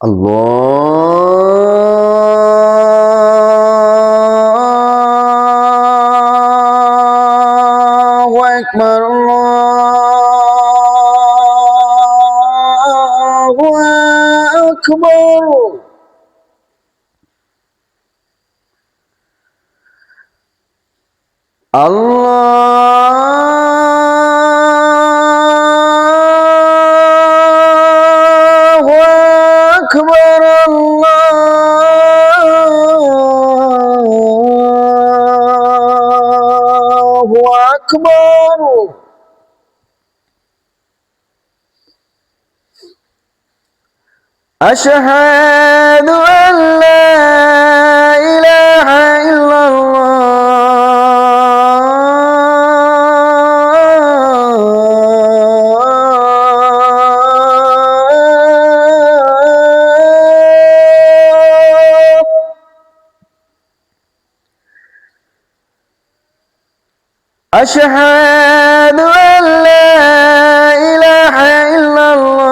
Allahu Akbar, Allahu Akbar. Allahu Akbar, Allahu Akbar. Asyhadu an la ilaha أشهد أن لا إله إلا الله.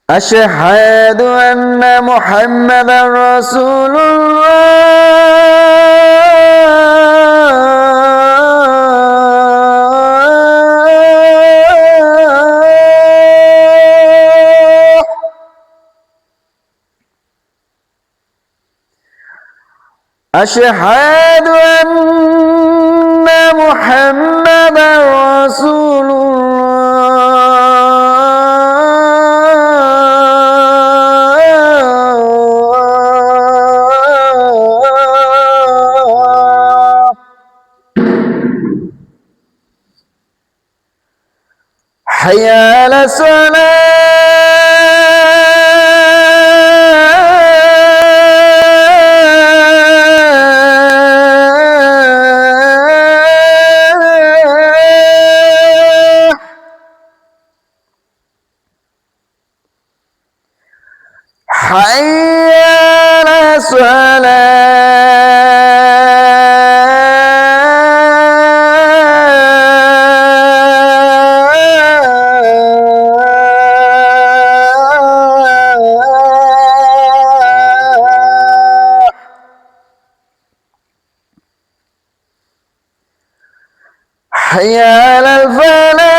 أشهد أن محمدا رسول الله. أشهد أن محمدا رسول الله. حي على الصلاة. حي على الصلاة. حي على الفلاح.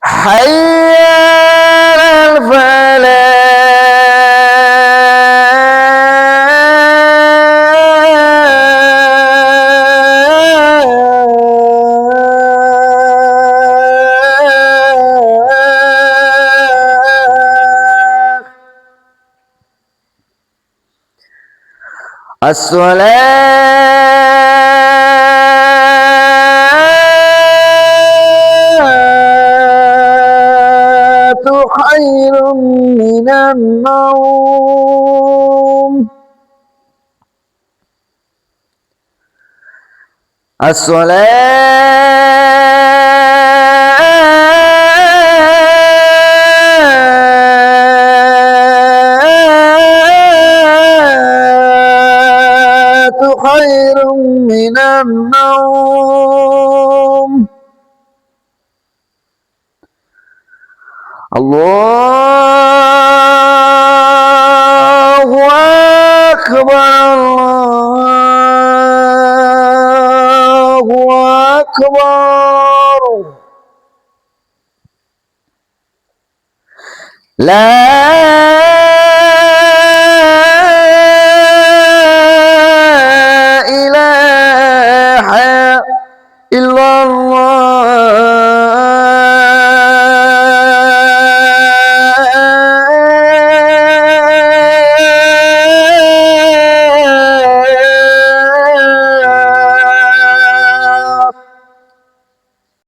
حي على الفلاح. الصلاة خير من النوم. الصلاة خير من النوم. الله أكبر، الله أكبر. لا